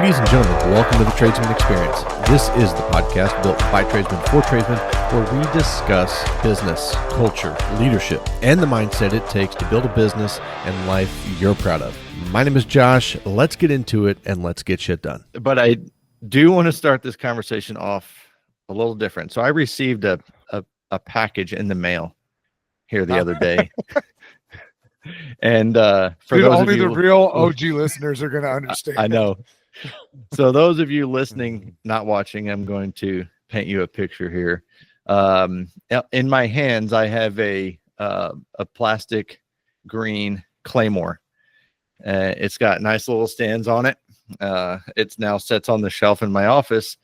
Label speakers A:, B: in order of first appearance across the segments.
A: Ladies and gentlemen, welcome to the Tradesman Experience. This is the podcast built by tradesmen for tradesmen, where we discuss business, culture, leadership, and the mindset it takes to build a business and life you're proud of. My name is Josh. Let's get into it and let's get shit done. But I do want to start this conversation off a little different. So I received a package in the mail here the other day. And for
B: Dude,
A: those
B: only
A: of you,
B: the real OG listeners are going to understand.
A: I know. So those of you listening, not watching, I'm going to paint you a picture here. In my hands, I have a plastic green Claymore. It's got nice little stands on it. It's now sits on the shelf in my office,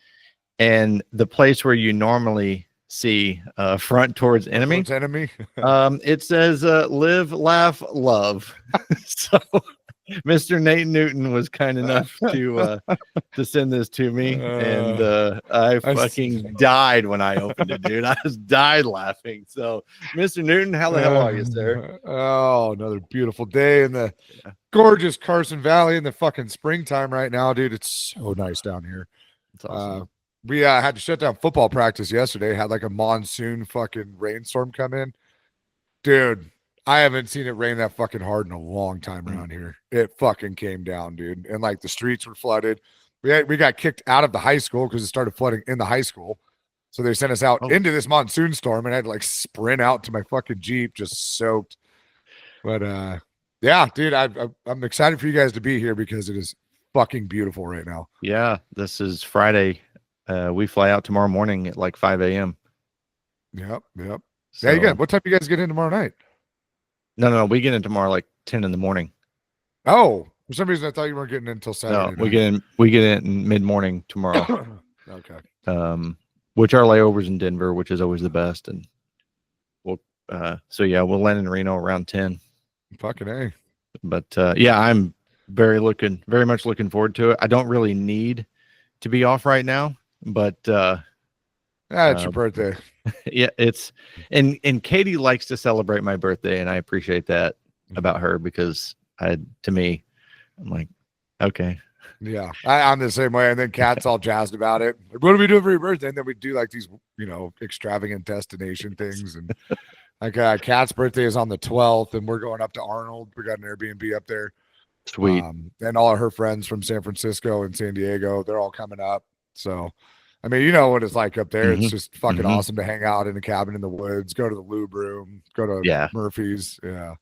A: and the place where you normally see front towards enemy. It says live, laugh, love. So Mr. Nate Newton was kind enough to send this to me, and I fucking died when I opened it, dude. I just died laughing. So, Mr. Newton, how the hell are you, sir?
B: Oh, another beautiful day in the gorgeous Carson Valley in the fucking springtime right now, dude. It's so nice down here.
A: It's awesome.
B: We had to shut down football practice yesterday. Had like a monsoon fucking rainstorm come in. Dude, I haven't seen it rain that fucking hard in a long time around here. It fucking came down, dude. And like the streets were flooded. We got kicked out of the high school because it started flooding in the high school. So they sent us out into this monsoon storm, and I had to like sprint out to my fucking Jeep just soaked. But yeah, dude, I'm excited for you guys to be here because it is fucking beautiful right now.
A: Yeah, this is Friday. We fly out tomorrow morning at like 5 a.m.
B: Yep.
A: So,
B: Yeah, what time do you guys get in tomorrow night?
A: No, we get in tomorrow like 10 in the morning.
B: Oh, for some reason I thought you weren't getting in until Saturday.
A: No, we get in mid-morning tomorrow.
B: Okay.
A: Which our layovers in Denver, which is always the best, and we'll land in Reno around 10.
B: Fucking A.
A: But yeah, I'm very much looking forward to it. I don't really need to be off right now, but
B: it's your birthday.
A: Yeah, it's and Katie likes to celebrate my birthday, and I appreciate that about her, because I'm like, okay.
B: Yeah, I'm the same way. And then Kat's all jazzed about it. What do we do for your birthday? And then we do like these, extravagant destination things. And like Kat's birthday is on the 12th, and we're going up to Arnold. We got an Airbnb up there.
A: Sweet.
B: And all of her friends from San Francisco and San Diego, they're all coming up. So, I mean, you know what it's like up there. It's just fucking awesome to hang out in a cabin in the woods, go to the lube room, go to Murphy's. Yeah.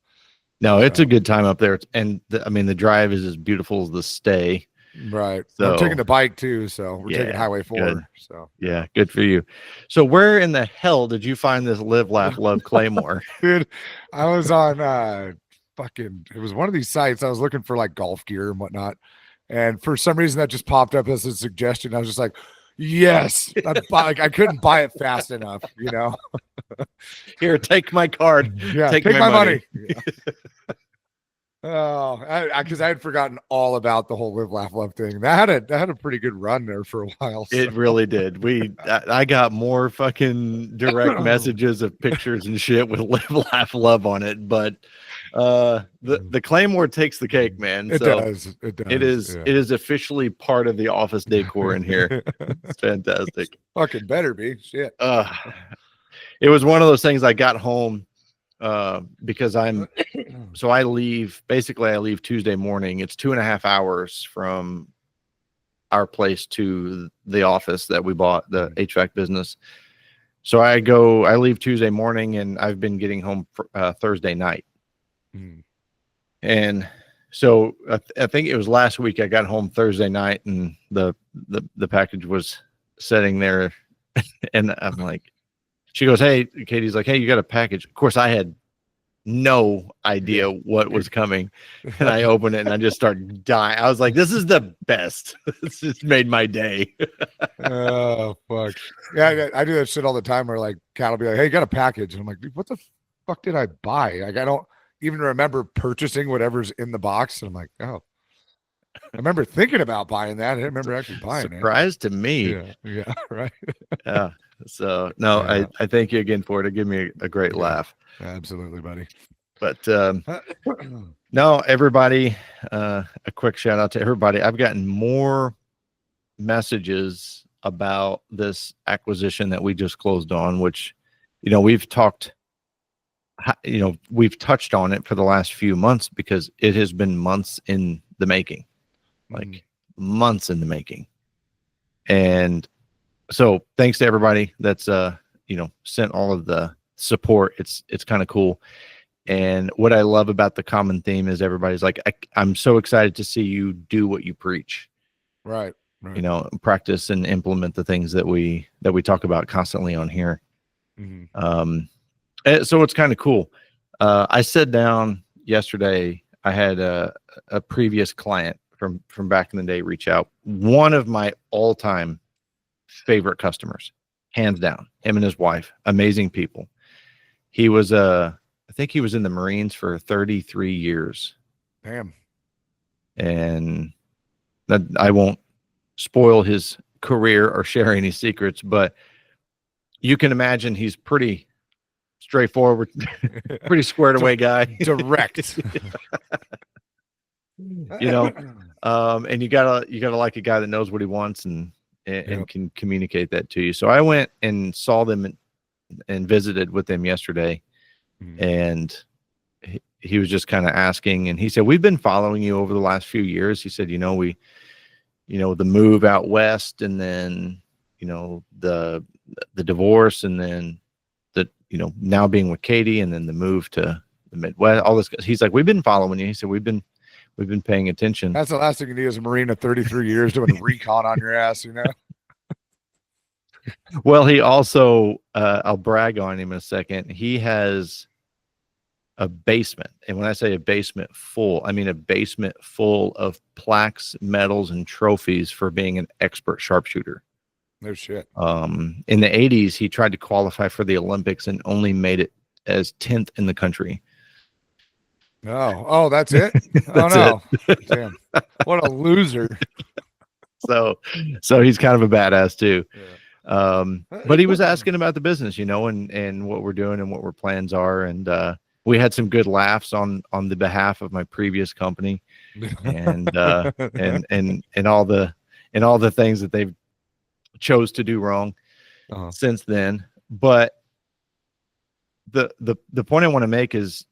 A: No, it's a good time up there. And the drive is as beautiful as the stay.
B: Right.
A: So
B: I'm taking the bike too. So we're taking Highway 4.
A: Good.
B: So
A: yeah, good for you. So where in the hell did you find this Live, Laugh, Love Claymore?
B: Dude, I was on it was one of these sites. I was looking for like golf gear and whatnot. And for some reason that just popped up as a suggestion. I was just like, yes. I couldn't buy it fast enough,
A: Here, take my card.
B: Yeah, take my money. Yeah. Oh, because I had forgotten all about the whole Live, Laugh, Love thing. That had a pretty good run there for a while. So.
A: It really did. I got more fucking direct messages of pictures and shit with Live, Laugh, Love on it, but the Claymore takes the cake, man.
B: It does.
A: It is officially part of the office decor in here. It's fantastic.
B: Fucking better be. Shit.
A: It was one of those things. I got home because I leave Tuesday morning. It's 2.5 hours from our place to the office that we bought, the HVAC business. So I leave Tuesday morning, and I've been getting home Thursday night. And so I think it was last week I got home Thursday night, and the package was sitting there, and I'm like, she goes, "Hey," Katie's like, "Hey, you got a package." Of course, I had no idea what was coming, and I opened it and I just started dying. I was like, "This is the best. This just made my day."
B: Oh fuck! Yeah, I do that shit all the time. Where like Kat will be like, "Hey, you got a package?" And I'm like, "Dude, what the fuck did I buy?" Like I don't even remember purchasing whatever's in the box. And I'm like, "Oh." I remember thinking about buying that. I didn't remember actually buying it.
A: Surprise to me.
B: Yeah, right.
A: Yeah. So no, I thank you again for it. It gave me a great laugh.
B: Absolutely, buddy.
A: But no, everybody, a quick shout out to everybody. I've gotten more messages about this acquisition that we just closed on, which, you know, we've touched on it for the last few months because it has been months in the making, like months in the making. And so thanks to everybody that's, sent all of the support. It's kind of cool. And what I love about the common theme is everybody's like, I'm so excited to see you do what you preach.
B: Right.
A: You know, practice and implement the things that we talk about constantly on here. So it's kind of cool. I sat down yesterday. I had a previous client from back in the day reach out. One of my all-time favorite customers, hands down. Him and his wife, amazing people. He was I think he was in the Marines for 33 years.
B: Damn.
A: And that I won't spoil his career or share any secrets, but you can imagine he's pretty straightforward, pretty squared away guy.
B: Direct.
A: You know, and you gotta like a guy that knows what he wants and can communicate that to you. So I went and saw them and visited with them yesterday. And he was just kind of asking, and he said, we've been following you over the last few years. He said, the move out west, and then, the divorce, and then now being with Katie, and then the move to the Midwest, all this. He's like, we've been following you. He said, we've been paying attention.
B: That's the last thing you need as a Marine of 33 years doing recon on your ass,
A: Well, he also, I'll brag on him in a second. He has a basement. And when I say a basement full, I mean a basement full of plaques, medals, and trophies for being an expert sharpshooter.
B: No shit.
A: In the 80s, he tried to qualify for the Olympics and only made it as 10th in the country.
B: Oh, that's it?
A: That's
B: no. Damn. What a loser.
A: So he's kind of a badass too.
B: Yeah.
A: But he was asking about the business, and what we're doing and what our plans are. And we had some good laughs on the behalf of my previous company and and all the things that they've chose to do wrong since then. But the point I want to make is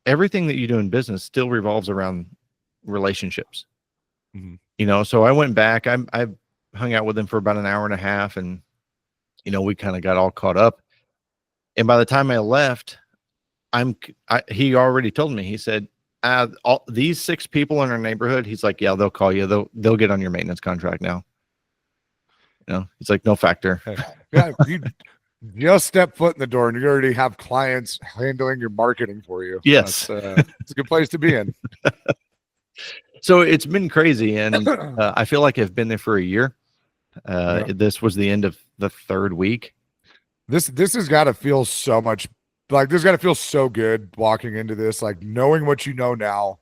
A: everything that you do in business still revolves around relationships. So I went back, I hung out with him for about an hour and a half, and we kind of got all caught up. And by the time I left, he already told me, he said, all these 6 people in our neighborhood, he's like, yeah, they'll call you, they'll get on your maintenance contract now. It's like no factor.
B: Yeah, you just step foot in the door and you already have clients handling your marketing for you.
A: Yes.
B: It's a good place to be in.
A: So it's been crazy, and I feel like I've been there for a year. This was the end of the 3rd week.
B: This has got to feel so much like this got to feel so good walking into this, like knowing what you know now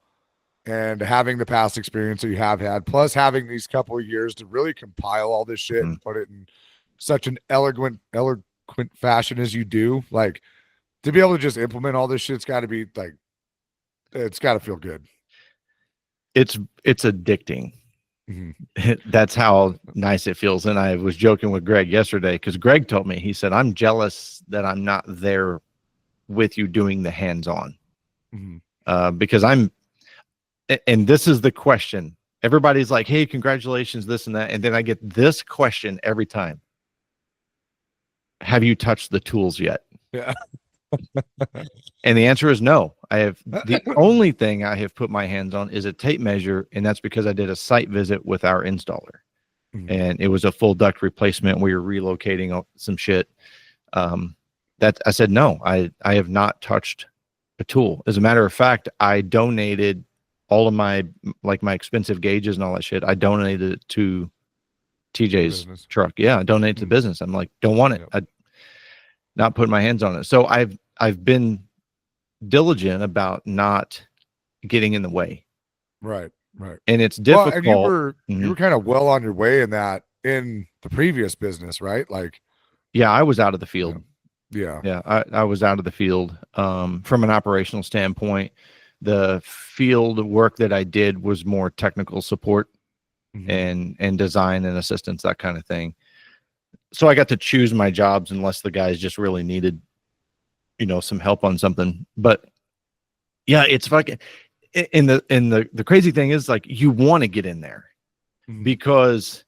B: and having the past experience that you have had, plus having these couple of years to really compile all this shit and put it in such an eloquent fashion as you do. Like, to be able to just implement all this shit's got to be like, it's got to feel good.
A: It's addicting. That's how nice it feels. And I was joking with Greg yesterday, because Greg told me, he said, I'm jealous that I'm not there with you doing the hands-on. Because and this is the question. Everybody's like, hey, congratulations, this and that. And then I get this question every time. Have you touched the tools yet?
B: Yeah.
A: And the answer is no. I have. The only thing I have put my hands on is a tape measure, and that's because I did a site visit with our installer, and it was a full duct replacement. We were relocating some shit. That I said no. I have not touched a tool. As a matter of fact, I donated all of my expensive gauges and all that shit. I donated it to TJ's truck. Yeah, I donated to the business. I'm like, don't want it. I not putting my hands on it. So I've been diligent about not getting in the way.
B: Right.
A: And it's difficult.
B: Well, and you were kind of well on your way in that in the previous business, right? Like,
A: yeah, I was out of the field.
B: Yeah.
A: I was out of the field. From an operational standpoint, the field work that I did was more technical support. and design and assistance, that kind of thing. So I got to choose my jobs unless the guys just really needed, some help on something. But yeah, it's fucking. And the crazy thing is, like, you want to get in there because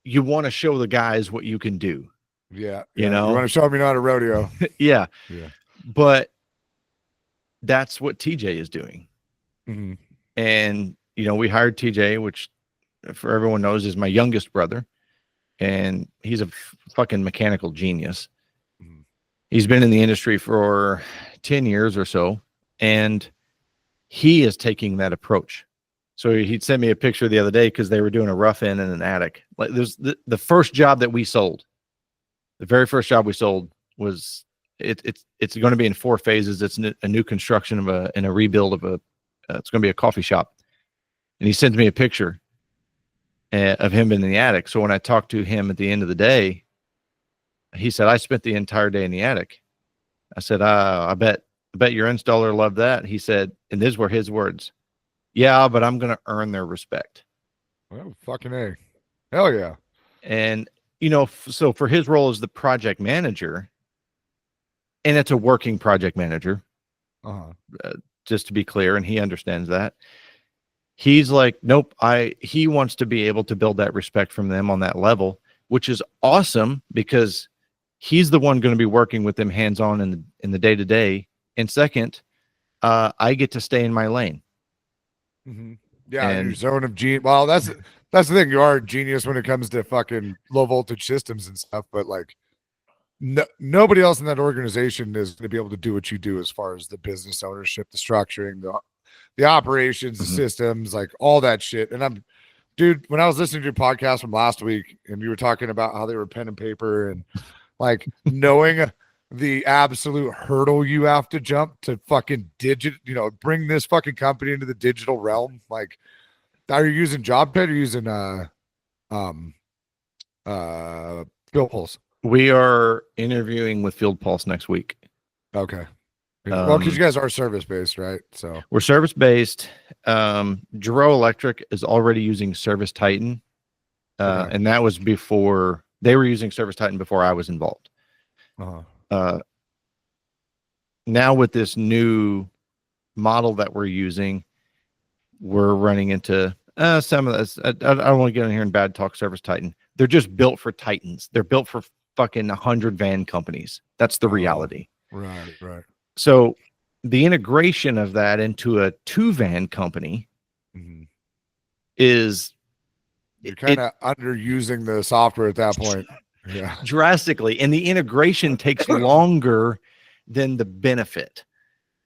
A: you want to show the guys what you can do.
B: Yeah.
A: You know,
B: you want to show them you're not a rodeo.
A: Yeah.
B: Yeah.
A: But that's what TJ is doing. And, we hired TJ, which for everyone knows is my youngest brother. And he's a fucking mechanical genius. He's been in the industry for 10 years or so. And he is taking that approach. So he sent me a picture the other day because they were doing a rough in an attic. Like, there's the first job that we sold. The very first job we sold was it's going to be in 4 phases. It's a new construction and a rebuild of it's going to be a coffee shop. And he sent me a picture of him in the attic. So when I talked to him at the end of the day, he said, I spent the entire day in the attic. I said, I bet your installer loved that. He said, and these were his words. Yeah, but I'm going to earn their respect.
B: Oh, fucking A. Hell yeah.
A: And, so for his role as the project manager, and it's a working project manager, just to be clear, and he understands that. He's like, nope, he wants to be able to build that respect from them on that level, which is awesome because he's the one going to be working with them hands-on in the day-to-day. And second, I get to stay in my lane.
B: Yeah, and your zone of genius. Well, that's the thing. You are a genius when it comes to fucking low voltage systems and stuff, but like nobody else in that organization is going to be able to do what you do as far as the business ownership, the structuring, the operations, the systems, like all that shit. And dude, when I was listening to your podcast from last week and you were talking about how they were pen and paper and like knowing the absolute hurdle you have to jump to fucking bring this fucking company into the digital realm. Like, are you using JobPet or using Field Pulse?
A: We are interviewing with Field Pulse next week.
B: Okay. Well, because you guys are service based, right? So
A: we're service based. Giro Electric is already using Service Titan, and that was before they were using Service Titan before I was involved. Now with this new model that we're using, we're running into some of this. I don't want to get in here and bad talk Service Titan. They're just built for Titans. They're built for fucking 100 van companies. That's the reality.
B: Right.
A: So the integration of that into a 2-van company is
B: you're kind of underusing the software at that point. Yeah,
A: drastically, and the integration takes longer than the benefit.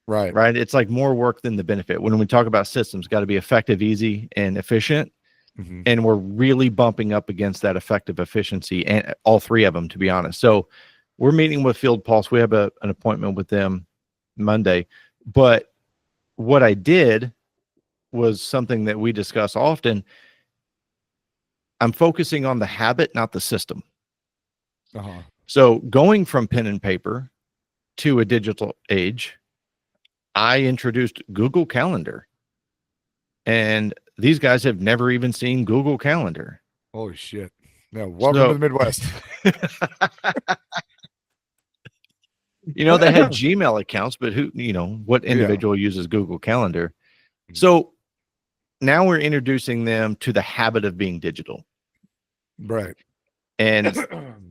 A: Right. It's like more work than the benefit. When we talk about systems, got to be effective, easy, and efficient. And we're really bumping up against that effective efficiency, and all 3 of them, to be honest. So we're meeting with Field Pulse. We have an appointment with them Monday. But what I did was something that we discuss often. I'm focusing on the habit, not the system. So going from pen and paper to a digital age, I introduced Google Calendar. And these guys have never even seen Google Calendar.
B: Holy shit. No, welcome to the Midwest.
A: They had Gmail accounts, but what individual uses Google Calendar? So now we're introducing them to the habit of being digital.
B: Right.
A: And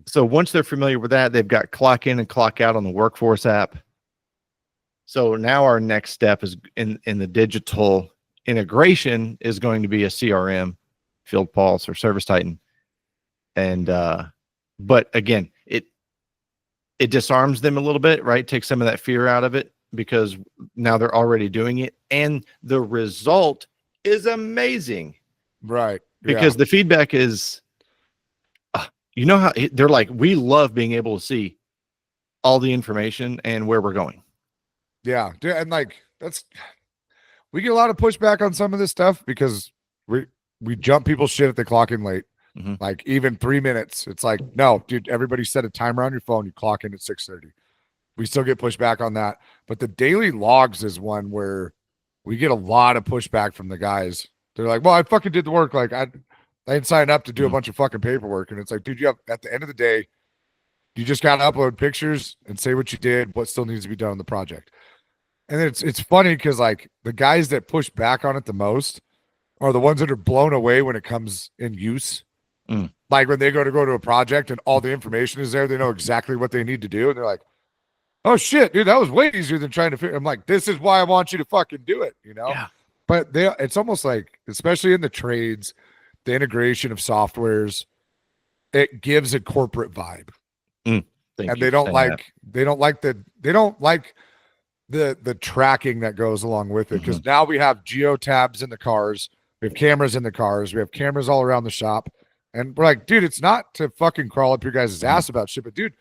A: so once they're familiar with that, they've got clock in and clock out on the Workforce app. So now our next step is in the digital integration is going to be a CRM, Field Pulse or Service Titan. And but again, it disarms them a little bit, right? Takes some of that fear out of it because now they're already doing it. And the result is amazing.
B: Right.
A: Because the feedback is, how they're like, we love being able to see all the information and where we're going.
B: Yeah. And like, we get a lot of pushback on some of this stuff because we jump people's shit if they clock in late. Like even 3 minutes. It's like, no, dude, everybody set a timer on your phone. You clock in at 6:30. We still get pushback on that. But the daily logs is one where we get a lot of pushback from the guys. They're like, well, I fucking did the work. Like I didn't sign up to do a
A: Mhm.
B: bunch of fucking paperwork. And it's like, dude, you have, at the end of the day, you just got to upload pictures and say what you did, what still needs to be done on the project. And then it's funny because like the guys that push back on it the most are the ones that are blown away when it comes in use.
A: Mm.
B: Like when they go to a project and all the information is there, they know exactly what they need to do. And they're like, oh shit, dude, that was way easier than trying to figure. I'm like, this is why I want you to fucking do it, you know?
A: Yeah.
B: But it's almost like, especially in the trades, the integration of softwares, it gives a corporate vibe.
A: Thank
B: And
A: you
B: they
A: for
B: don't
A: saying
B: like, they don't like the tracking that goes along with it. Because now we have geo tabs in the cars, we have cameras in the cars, we have cameras all around the shop. And we're like, dude, it's not to fucking crawl up your guys' ass about shit, but dude,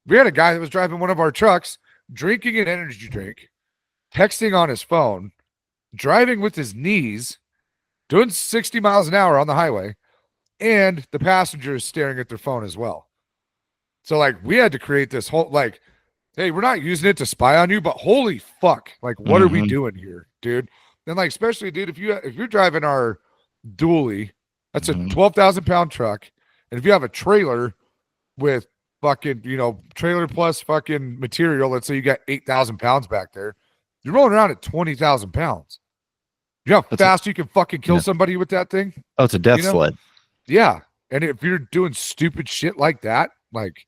B: we had a guy that was driving one of our trucks, drinking an energy drink, texting on his phone, driving with his knees, doing 60 miles an hour on the highway, and the passenger is staring at their phone as well. So like we had to create this whole like, hey, we're not using it to spy on you, but holy fuck, like what are we
A: Mhm.
B: doing here, dude? And like especially, dude, if you're driving our dually, that's a
A: Mhm.
B: 12,000-pound truck, and if you have a trailer with fucking, you know, trailer plus fucking material, let's say you got 8,000 pounds back there, you're rolling around at 20,000 pounds. You know how
A: That's a-
B: fast you can fucking kill
A: Yeah.
B: somebody with that thing?
A: Oh, it's a death
B: You know?
A: sled.
B: Yeah. And if you're doing stupid shit like that, like,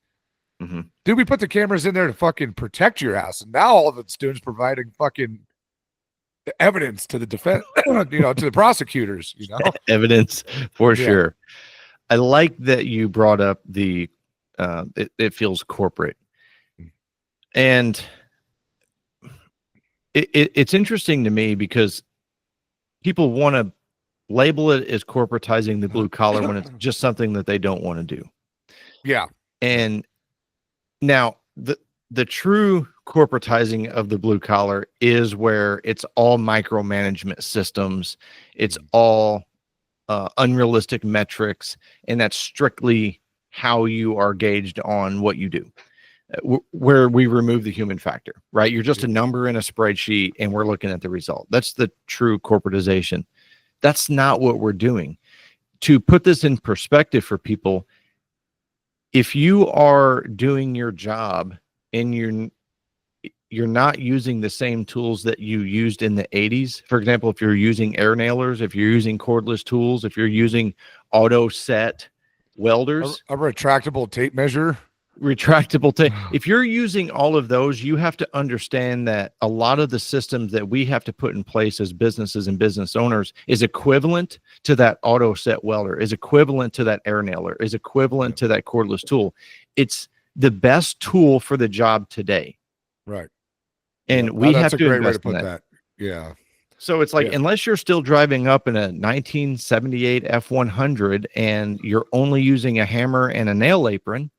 A: Mhm.
B: dude, we put the cameras in there to fucking protect your ass. And now all of it's doing is providing fucking evidence to the defense, you know, to the prosecutors, you know?
A: Evidence for
B: Yeah.
A: sure. I like that you brought up it feels corporate. And it's interesting to me because people want to label it as corporatizing the blue collar when it's just something that they don't want to do.
B: Yeah.
A: And now the true corporatizing of the blue collar is where it's all micromanagement systems. It's all unrealistic metrics, and that's strictly how you are gauged on what you do. Where we remove the human factor, right? You're just a number in a spreadsheet and we're looking at the result. That's the true corporatization. That's not what we're doing. To put this in perspective for people, if you are doing your job and you're not using the same tools that you used in the 80s, for example, if you're using air nailers, if you're using cordless tools, if you're using auto set welders,
B: A retractable tape measure.
A: retractable tape. If you're using all of those, you have to understand that a lot of the systems that we have to put in place as businesses and business owners is equivalent to that auto set welder, is equivalent to that air nailer, is equivalent to that cordless tool. It's the best tool for the job today.
B: Right.
A: And we
B: that's
A: have
B: a
A: to
B: great way to
A: invest in
B: put
A: that.
B: that. Yeah.
A: So it's like, unless you're still driving up in a 1978 F100 and you're only using a hammer and a nail apron,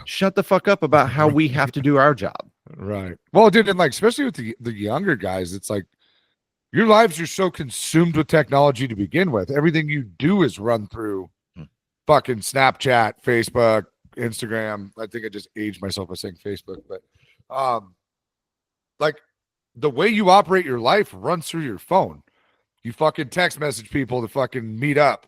A: shut the fuck up about how we have to do our job.
B: Right. Well, dude, and like especially with the younger guys, it's like your lives are so consumed with technology to begin with. Everything you do is run through fucking Snapchat, Facebook, Instagram. I think I just aged myself by saying Facebook, but like the way you operate your life runs through your phone. You fucking text message people to fucking meet up,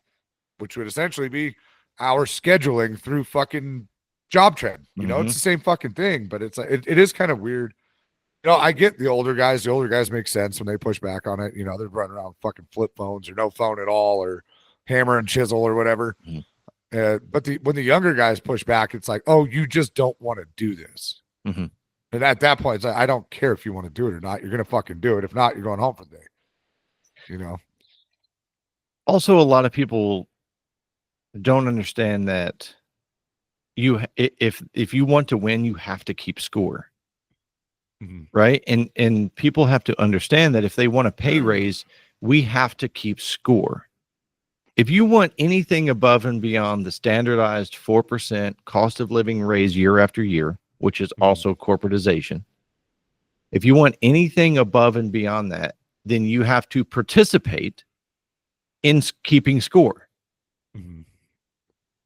B: which would essentially be our scheduling through fucking Job Trend. You know, it's the same fucking thing, but it's like it is kind of weird. You know, I get the older guys. The older guys make sense when they push back on it. You know, they're running around fucking flip phones or no phone at all or hammer and chisel or whatever. But when the younger guys push back, it's like, oh, you just don't want to do this. And at that point, it's like, I don't care if you want to do it or not. You're gonna fucking do it. If not, you're going home for the day. You know.
A: Also, a lot of people don't understand that if you want to win, you have to keep score. Right. And people have to understand that if they want a pay raise, we have to keep score. If you want anything above and beyond the standardized 4% cost of living raise year after year, which is also corporatization, if you want anything above and beyond that, then you have to participate in keeping score.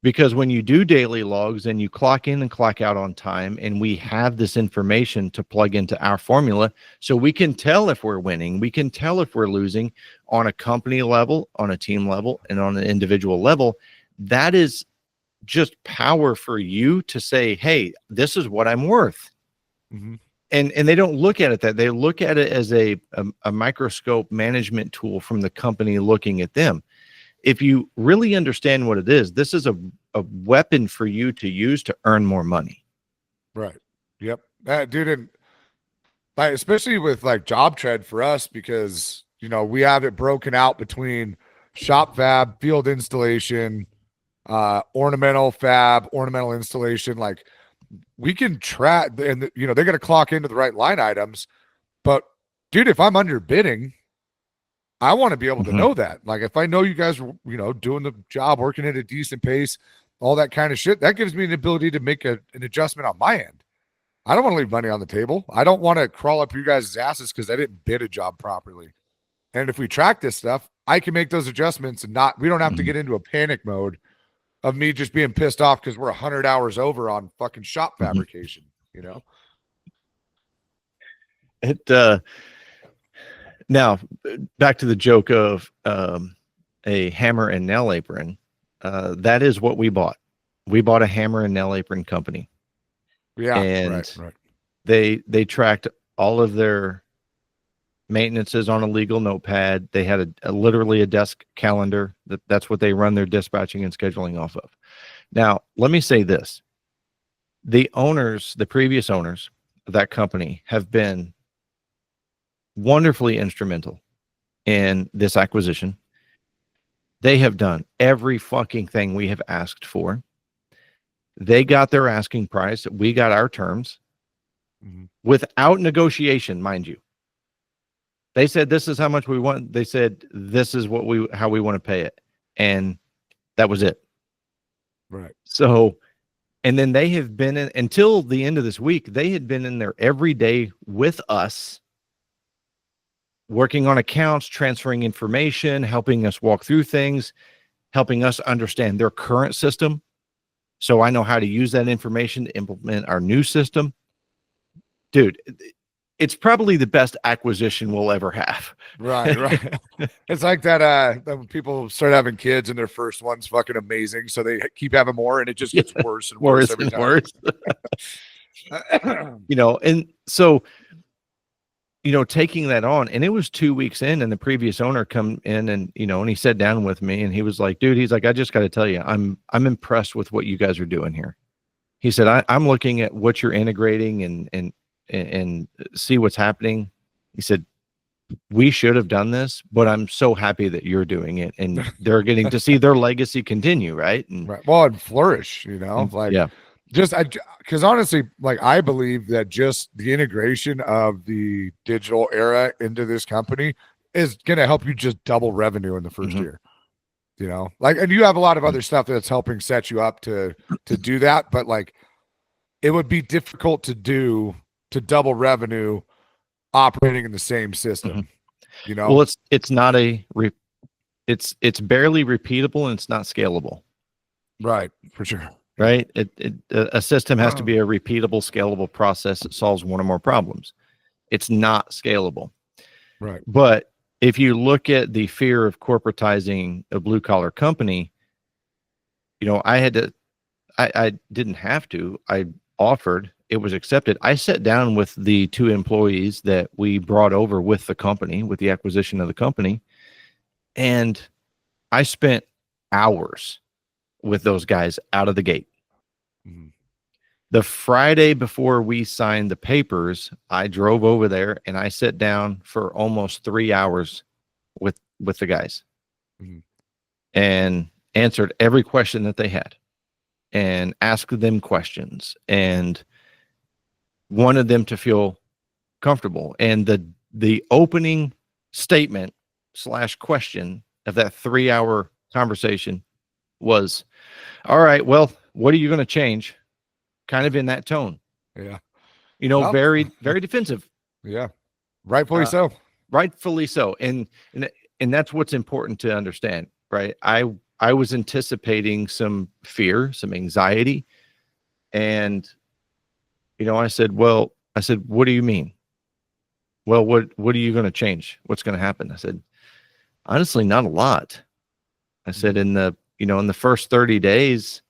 A: Because when you do daily logs and you clock in and clock out on time, and we have this information to plug into our formula, so we can tell if we're winning, we can tell if we're losing on a company level, on a team level, and on an individual level. That is just power for you to say, hey, this is what I'm worth.
B: Mm-hmm.
A: And they don't look at it that they look at it as a microscope management tool from the company looking at them. If you really understand what it is, this is a weapon for you to use to earn more money.
B: Right. Yep. Dude, and like, especially with like JobTread for us, because, you know, we have it broken out between shop fab, field installation, ornamental fab, ornamental installation. Like, we can track, and, you know, they're going to clock into the right line items. But, dude, if I'm underbidding, I want to be able to know that. Like, if I know you guys are, you know, doing the job, working at a decent pace, all that kind of shit, that gives me the ability to make an adjustment on my end. I don't want to leave money on the table. I don't want to crawl up your guys' asses because I didn't bid a job properly. And if we track this stuff, I can make those adjustments and we don't have to get into a panic mode of me just being pissed off because we're 100 hours over on fucking shop fabrication, you know?
A: Now, back to the joke of a hammer and nail apron. That is what we bought. We bought a hammer and nail apron company.
B: Yeah,
A: and
B: right.
A: They tracked all of their maintenances on a legal notepad. They had literally a desk calendar. That's what they run their dispatching and scheduling off of. Now, let me say this: the previous owners of that company have been wonderfully instrumental in this acquisition. They have done every fucking thing we have asked for. They got their asking price. We got our terms without negotiation, mind you. They said, this is how much we want. They said, this is how we want to pay it. And that was it.
B: Right.
A: So, and then they have been in until the end of this week. They had been in there every day with us, working on accounts, transferring information, helping us walk through things, helping us understand their current system. So I know how to use that information to implement our new system. Dude, it's probably the best acquisition we'll ever have.
B: Right. It's like that when people start having kids and their first one's fucking amazing, so they keep having more, and it just gets worse and worse every time.
A: Worse. You know, and so, you know, taking that on, and it was 2 weeks in, and the previous owner come in and, you know, and he sat down with me and he was like, dude, he's like, I just got to tell you, I'm impressed with what you guys are doing here. He said, I'm looking at what you're integrating and see what's happening. He said, we should have done this, but I'm so happy that you're doing it and they're getting to see their legacy continue. Right. And
B: well, and flourish, you know, like,
A: yeah.
B: Because honestly, like, I believe that just the integration of the digital era into this company is going to help you just double revenue in the first year, you know, like, and you have a lot of other stuff that's helping set you up to do that. But like, it would be difficult to double revenue operating in the same system, you know?
A: Well, it's not it's barely repeatable and it's not scalable.
B: Right. For sure.
A: Right. A system has to be a repeatable, scalable process that solves one or more problems. It's not scalable.
B: Right.
A: But if you look at the fear of corporatizing a blue collar company, you know, I didn't have to. I offered, it was accepted. I sat down with the 2 employees that we brought over with the company, with the acquisition of the company, and I spent hours with those guys out of the gate. The Friday before we signed the papers, I drove over there and I sat down for almost 3 hours with the guys and answered every question that they had and asked them questions and wanted them to feel comfortable. And the opening statement / question of that 3-hour conversation was, all right, well, what are you going to change? Kind of in that tone.
B: Yeah.
A: You know, very, very defensive.
B: Yeah. Rightfully so.
A: Rightfully so. And that's what's important to understand, right? I I was anticipating some fear, some anxiety. And, I said, what do you mean? Well, what are you going to change? What's going to happen? I said, honestly, not a lot. I said, in the first 30 days,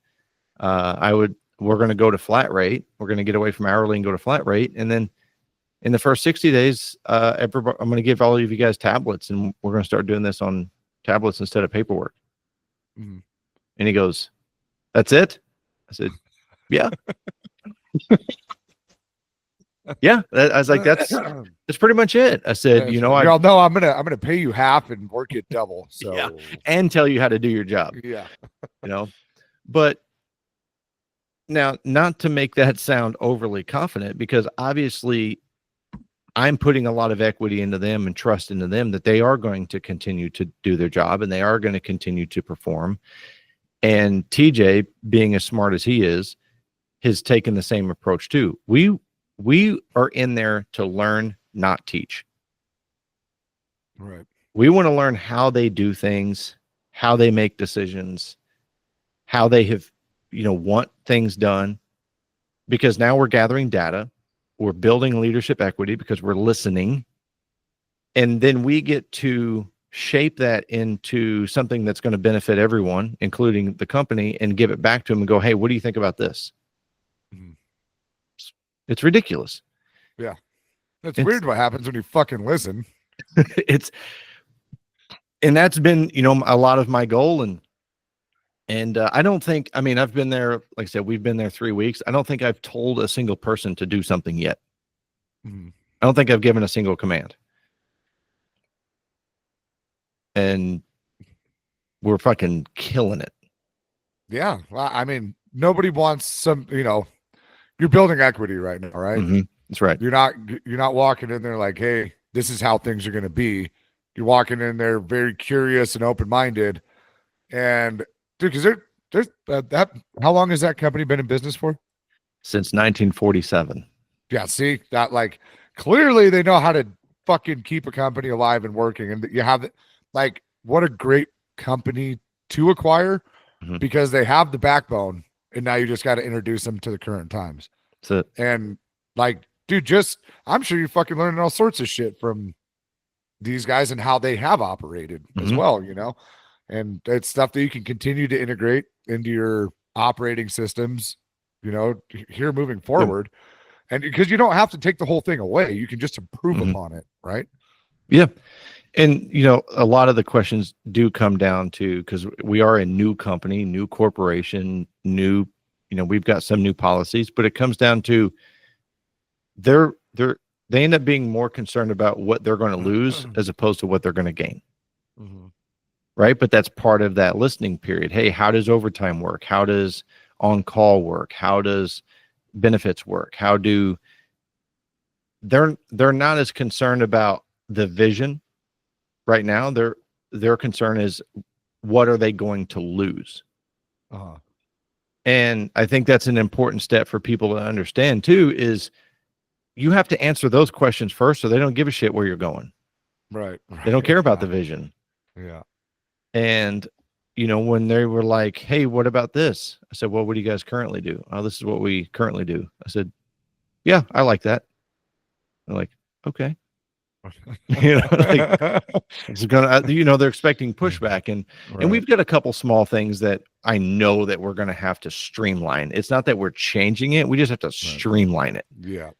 A: we're going to go to flat rate. We're going to get away from hourly and go to flat rate. And then in the first 60 days, I'm going to give all of you guys tablets, and we're going to start doing this on tablets instead of paperwork.
B: Mm-hmm.
A: And he goes, that's it? I said, yeah. Yeah. I was like, that's pretty much it. I said,
B: y'all know I'm gonna pay you half and work it double. So
A: yeah, and tell you how to do your job.
B: Yeah.
A: But now, not to make that sound overly confident, because obviously I'm putting a lot of equity into them and trust into them that they are going to continue to do their job and they are going to continue to perform. And TJ, being as smart as he is, has taken the same approach too. We are in there to learn, not teach.
B: Right.
A: We want to learn how they do things, how they make decisions, how they have, want things done, because now we're gathering data, we're building leadership equity because we're listening. And then we get to shape that into something that's going to benefit everyone, including the company, and give it back to them and go, hey, what do you think about this?
B: Mm-hmm.
A: It's ridiculous.
B: Yeah. It's weird what happens when you fucking listen.
A: And that's been, a lot of my goal. And I don't think, I've been there, like I said, we've been there 3 weeks. I don't think I've told a single person to do something yet.
B: Mm-hmm.
A: I don't think I've given a single command. And we're fucking killing it.
B: Yeah. Well, nobody wants some, you're building equity right now, right?
A: Mm-hmm. That's right.
B: You're not walking in there like, hey, this is how things are going to be. You're walking in there very curious and open-minded. And dude, because there's how long has that company been in business for?
A: Since 1947.
B: Yeah. See that, like, clearly they know how to fucking keep a company alive and working. And you have like, what a great company to acquire, mm-hmm. because they have the backbone. And now you just got to introduce them to the current times.
A: That's it.
B: And like, dude, I'm sure you're fucking learning all sorts of shit from these guys and how they have operated, mm-hmm. as well, and it's stuff that you can continue to integrate into your operating systems, here moving forward. Yeah. And because you don't have to take the whole thing away, you can just improve, mm-hmm. upon it. Right.
A: Yeah. And, a lot of the questions do come down to, because we are a new company, new corporation, new, we've got some new policies, but it comes down to they end up being more concerned about what they're going to lose as opposed to what they're going to gain. Mm-hmm. Right. But that's part of that listening period. Hey, how does overtime work? How does on-call work? How does benefits work? They're not as concerned about the vision. Right now, their concern is, what are they going to lose? Uh-huh. And I think that's an important step for people to understand too, is you have to answer those questions first, so they don't give a shit where you're going.
B: Right.
A: They don't care about the vision.
B: Yeah.
A: And, when they were like, hey, what about this? I said, well, what do you guys currently do? Oh, this is what we currently do. I said, yeah, I like that. They're like, okay. It's gonna, they're expecting pushback, and right. And we've got a couple small things that I know that we're going to have to streamline. It's not that we're changing it, we just have to streamline it.
B: Yeah,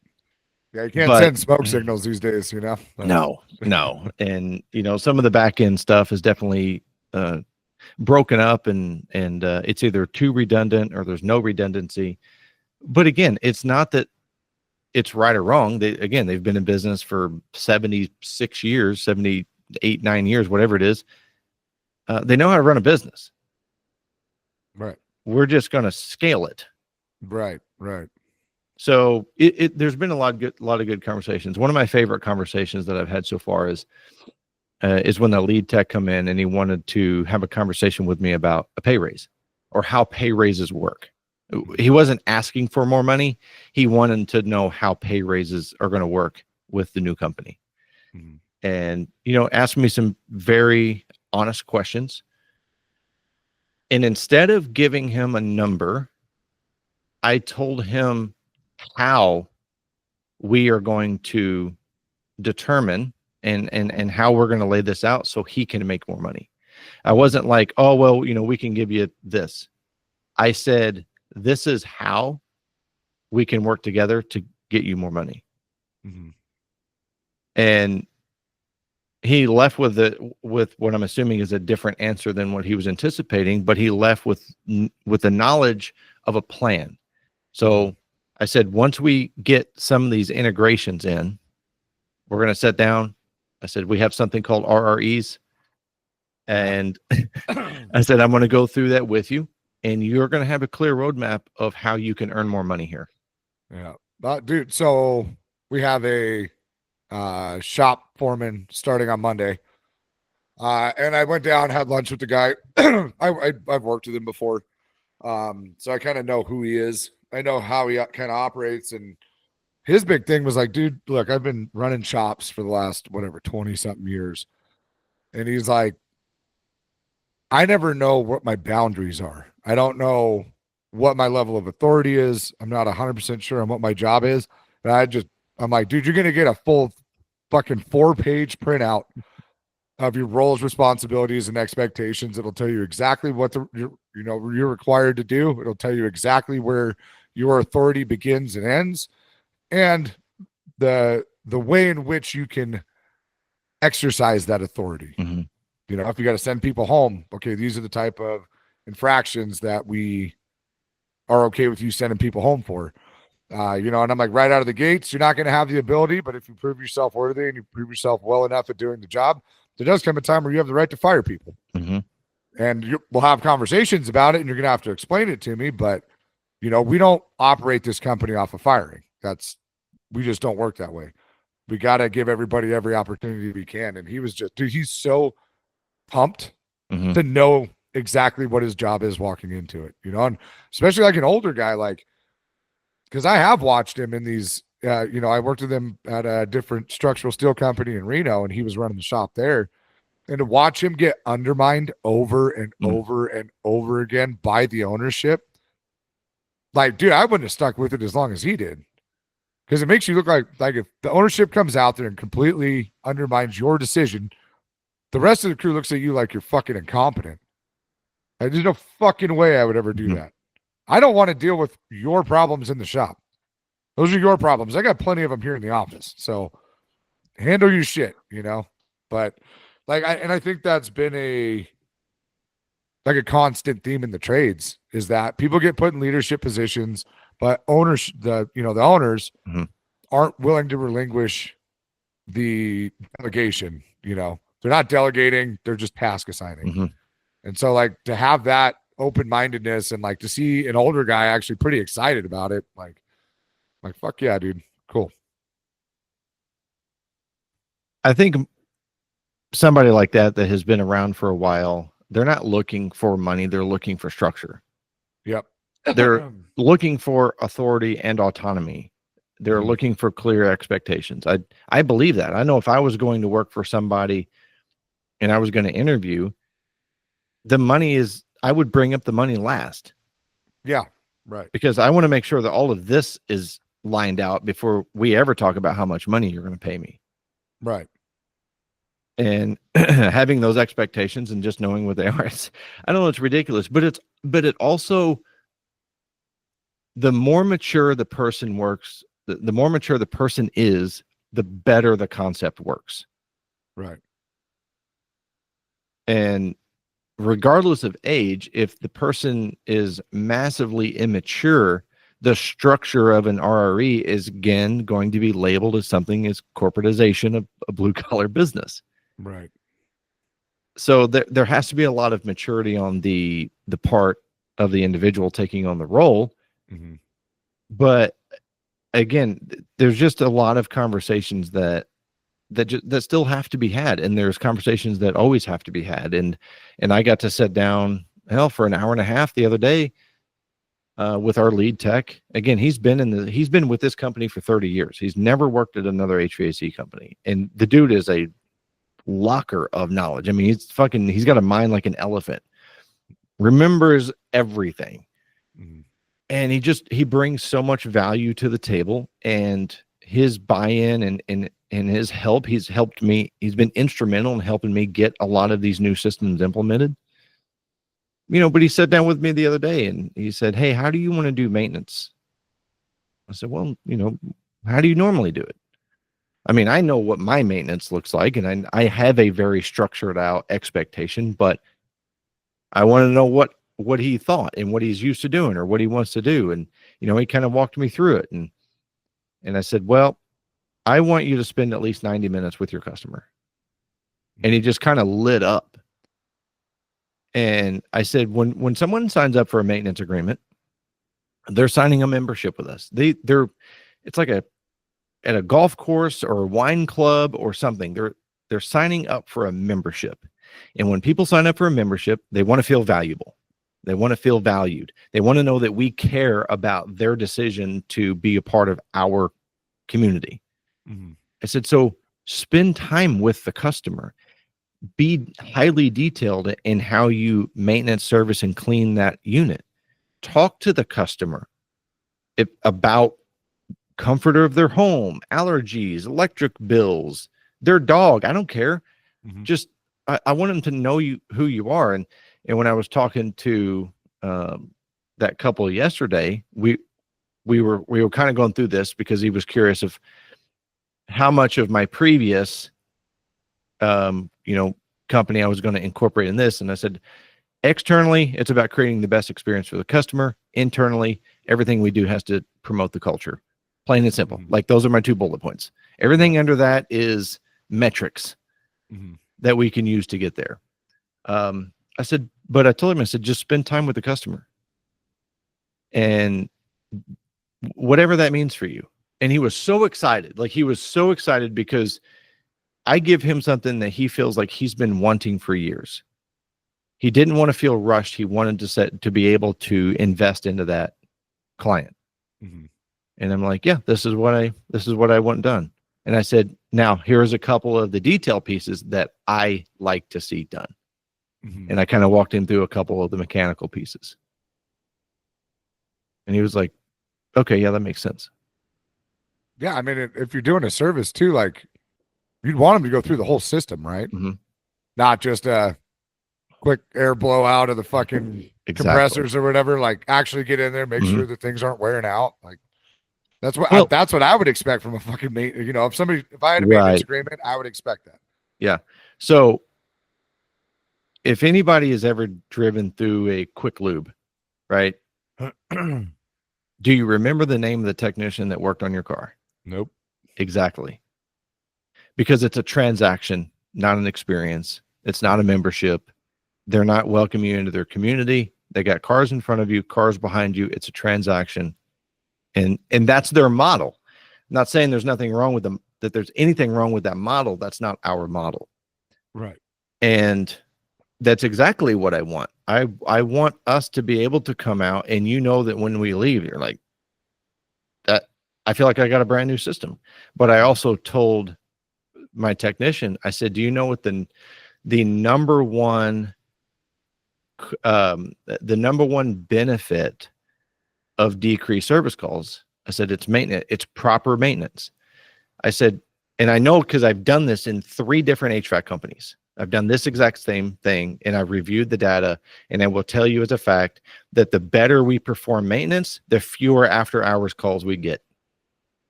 B: you can't send smoke signals these days,
A: No. And some of the back end stuff is definitely broken up, and it's either too redundant or there's no redundancy. But again, it's not that it's right or wrong. They've been in business for 76 years, 78, 9 years, whatever it is. They know how to run a business.
B: Right.
A: We're just going to scale it.
B: Right.
A: So there's been a lot of good conversations. One of my favorite conversations that I've had so far is when the lead tech come in and he wanted to have a conversation with me about a pay raise or how pay raises work. He wasn't asking for more money. He wanted to know how pay raises are going to work with the new company. Mm-hmm. And, asked me some very honest questions. And instead of giving him a number, I told him how we are going to determine and how we're going to lay this out so he can make more money. I wasn't like, oh, well, you know, we can give you this. I said, this is how we can work together to get you more money.
B: Mm-hmm.
A: And he left with what I'm assuming is a different answer than what he was anticipating, but he left with the knowledge of a plan. So I said, once we get some of these integrations in, we're going to sit down. I said, we have something called RREs. And I said, I'm going to go through that with you, and you're going to have a clear roadmap of how you can earn more money here.
B: Yeah. Dude, so we have a shop foreman starting on Monday. And I went down, had lunch with the guy. I've worked with him before. So I kind of know who he is. I know how he kind of operates. And his big thing was like, dude, look, I've been running shops for the last, 20 something years. And he's like, I never know what my boundaries are. I don't know what my level of authority is. I'm not 100% sure on what my job is. And I'm like, dude, you're going to get a full fucking 4-page printout of your roles, responsibilities, and expectations. It'll tell you exactly what you're required to do. It'll tell you exactly where your authority begins and ends, and the way in which you can exercise that authority.
A: Mm-hmm.
B: You know, if you got to send people home, okay, these are the type of infractions that we are okay with you sending people home for. And I'm like, right out of the gates, you're not going to have the ability, but if you prove yourself worthy and you prove yourself well enough at doing the job, there does come a time where you have the right to fire people.
A: Mm-hmm.
B: And we'll have conversations about it, and you're going to have to explain it to me. But, we don't operate this company off of firing. We just don't work that way. We got to give everybody every opportunity we can. And he was just, dude, he's so pumped
A: mm-hmm.
B: to know exactly what his job is walking into it, and especially like an older guy, like, because I have watched him in these, I worked with him at a different structural steel company in Reno, and he was running the shop there. And to watch him get undermined over and over and over again by the ownership, like, dude, I wouldn't have stuck with it as long as he did. Because it makes you look like if the ownership comes out there and completely undermines your decision, the rest of the crew looks at you like you're fucking incompetent. Like, there's no fucking way I would ever do that. I don't want to deal with your problems in the shop. Those are your problems. I got plenty of them here in the office. So handle your shit, But I think that's been a constant theme in the trades, is that people get put in leadership positions, but owners, the owners
A: mm-hmm.
B: aren't willing to relinquish the delegation. They're not delegating, they're just task assigning.
A: Mm-hmm.
B: And so, like, to have that open-mindedness and, like, to see an older guy actually pretty excited about it, like fuck yeah, dude, cool.
A: I think somebody like that has been around for a while, they're not looking for money, they're looking for structure.
B: Yep.
A: They're looking for authority and autonomy. They're
B: Mm-hmm.
A: looking for clear expectations. I believe that. I know if I was going to work for somebody and I was going to interview, the money is, I would bring up the money last.
B: Yeah, right.
A: Because I want to make sure that all of this is lined out before we ever talk about how much money you're going to pay me.
B: Right.
A: And having those expectations and just knowing what they are, I don't know, it's ridiculous, but it also, the more mature the person works, the more mature the person is, the better the concept works.
B: Right.
A: And regardless of age, if the person is massively immature, the structure of an RRE is again going to be labeled as something as corporatization of a blue collar business.
B: Right.
A: So there has to be a lot of maturity on the part of the individual taking on the role.
B: Mm-hmm.
A: But again, there's just a lot of conversations that still have to be had, and there's conversations that always have to be had. And I got to sit down for an hour and a half the other day with our lead tech. Again, he's been with this company for 30 years. He's never worked at another HVAC company, and the dude is a locker of knowledge. I mean, he's got a mind like an elephant. remembers everything.
B: Mhm.
A: And he brings so much value to the table, and his buy-in and his help, he's helped me. He's been instrumental in helping me get a lot of these new systems implemented. But he sat down with me the other day and he said, "Hey, how do you want to do maintenance?" I said, "Well, how do you normally do it?" I mean, I know what my maintenance looks like, and I have a very structured out expectation, but I want to know what he thought and what he's used to doing or what he wants to do. And, he kind of walked me through it. And I said, "Well, I want you to spend at least 90 minutes with your customer." And he just kind of lit up. And I said, when someone signs up for a maintenance agreement, they're signing a membership with us. It's like at a golf course or a wine club or something. They're signing up for a membership. And when people sign up for a membership, they want to feel valuable. They want to feel valued. They want to know that we care about their decision to be a part of our community.
B: Mm-hmm.
A: I said, so spend time with the customer. Be highly detailed in how you maintenance, service, and clean that unit. Talk to the customer about comfort of their home, allergies, electric bills, their dog. I don't care.
B: Mm-hmm.
A: Just I want them to know who you are. And when I was talking to that couple yesterday, we were kind of going through this because he was curious of how much of my previous company I was going to incorporate in this. And I said, externally, it's about creating the best experience for the customer. Internally, everything we do has to promote the culture. Plain and simple.
B: Mm-hmm.
A: Like, those are my 2 bullet points. Everything under that is metrics
B: mm-hmm.
A: that we can use to get there. I told him, just spend time with the customer and whatever that means for you. And he was so excited. Like, he was so excited because I give him something that he feels like he's been wanting for years. He didn't want to feel rushed. He wanted to be able to invest into that client.
B: Mm-hmm.
A: And I'm like, yeah, this is what I want done. And I said, now here's a couple of the detail pieces that I like to see done.
B: Mm-hmm.
A: And I kind of walked him through a couple of the mechanical pieces. And he was like, okay, yeah, that makes sense.
B: Yeah. I mean, if you're doing a service too, like, you'd want them to go through the whole system, right?
A: Mm-hmm.
B: Not just a quick air blowout of the fucking compressors or whatever. Like, actually get in there, make
A: Mm-hmm.
B: sure that things aren't wearing out. Like, that's what I would expect from a fucking mate. If I had a maintenance agreement, I would expect that.
A: Yeah. So if anybody has ever driven through a quick lube, right? Do you remember the name of the technician that worked on your car?
B: Nope.
A: Exactly. Because it's a transaction, not an experience. It's not a membership. They're not welcoming you into their community. They got cars in front of you, cars behind you. It's a transaction. And that's their model. I'm not saying there's nothing wrong with them, that there's anything wrong with that model. That's not our model.
B: Right.
A: And that's exactly what I want. I want us to be able to come out and that when we leave, you're like, that I feel like I got a brand new system. But I also told my technician, I said, do you know what the number one benefit of decreased service calls? I said, it's maintenance. It's proper maintenance. I said, and I know because I've done this in 3 different HVAC companies. I've done this exact same thing, and I've reviewed the data, and I will tell you as a fact that the better we perform maintenance, the fewer after hours calls we get.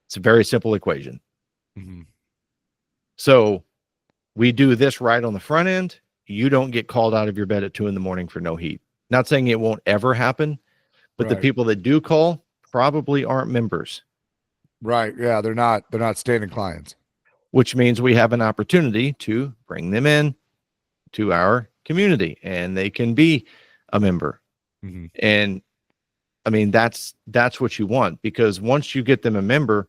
A: It's a very simple equation.
B: Mm-hmm.
A: So we do this right on the front end. You don't get called out of your bed at 2 a.m. for no heat. Not saying it won't ever happen, but the people that do call probably aren't members.
B: Right. Yeah. They're not standing clients,
A: which means we have an opportunity to bring them in to our community and they can be a member.
B: Mm-hmm.
A: And I mean, that's what you want, because once you get them a member,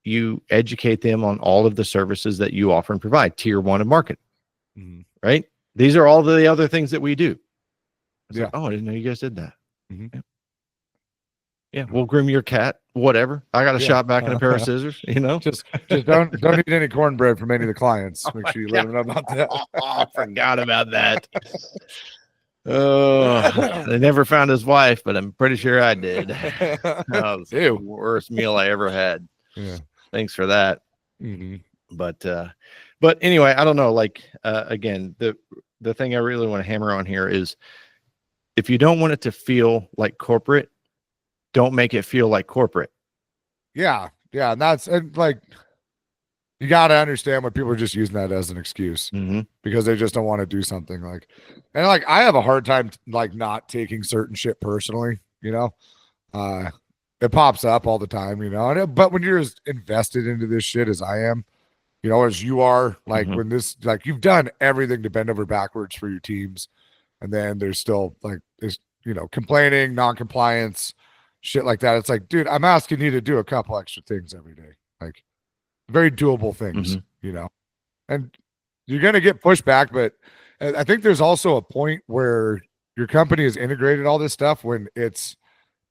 A: you educate them on all of the services that you offer and provide, tier 1 of market.
B: Mm-hmm.
A: Right? These are all the other things that we do.
B: Yeah.
A: Like, oh, I didn't know you guys did that.
B: Mm-hmm.
A: Yeah, we'll groom your cat, whatever. I got a shop vac and a pair of scissors, Just
B: don't eat any cornbread from any of the clients. Make sure you let them know about that.
A: I forgot about that. Oh, they never found his wife, but I'm pretty sure I did. That was the
B: Ew.
A: worst meal I ever had.
B: Yeah.
A: Thanks for that.
B: Mhm.
A: But anyway, I don't know. Like again, the thing I really want to hammer on here is if you don't want it to feel like corporate, don't make it feel like corporate.
B: Yeah. Yeah. And like, you got to understand when people are just using that as an excuse
A: Mm-hmm.
B: because they just don't want to do something like, and like, I have a hard time like not taking certain shit personally, you know? It pops up all the time, you know, but when you're as invested into this shit as I am, you know, as you are, like
A: Mhm.
B: when this, like you've done everything to bend over backwards for your teams. And then there's still like this, you know, complaining, non-compliance, shit like that. It's like, dude, I'm asking you to do a couple extra things every day. Like very doable things,
A: Mhm.
B: you know, and you're going to get pushback. But I think there's also a point where your company has integrated all this stuff when it's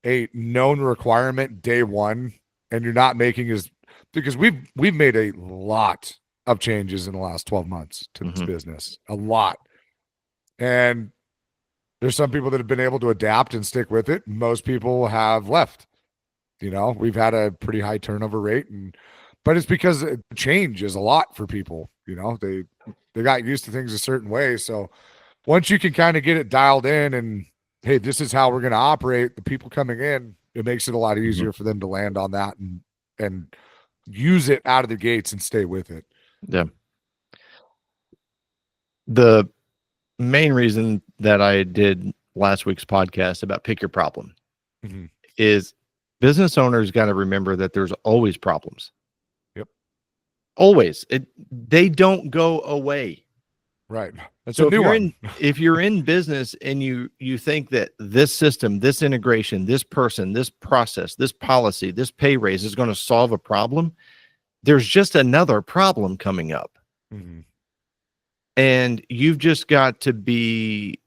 B: a known requirement day one and you're not making as because we've made a lot of changes in the last 12 months to this
A: Mhm.
B: business, a lot. And there's some people that have been able to adapt and stick with it. Most people have left. You know, we've had a pretty high turnover rate, but it's because change is a lot for people. You know, they got used to things a certain way. So once you can kind of get it dialed in, and hey, this is how we're going to operate. The people coming in, it makes it a lot easier for them to land on that and use it out of the gates and stay with it.
A: Yeah. The main reason that I did last week's podcast about pick your problem
B: Mhm.
A: is business owners got to remember that there's always problems.
B: Yep.
A: Always. They don't go away.
B: Right. That's
A: So
B: a new one.
A: if you're in business and you think that this system, this integration, this person, this process, this policy, this pay raise is going to solve a problem, there's just another problem coming up.
B: Mhm.
A: And you've just got to be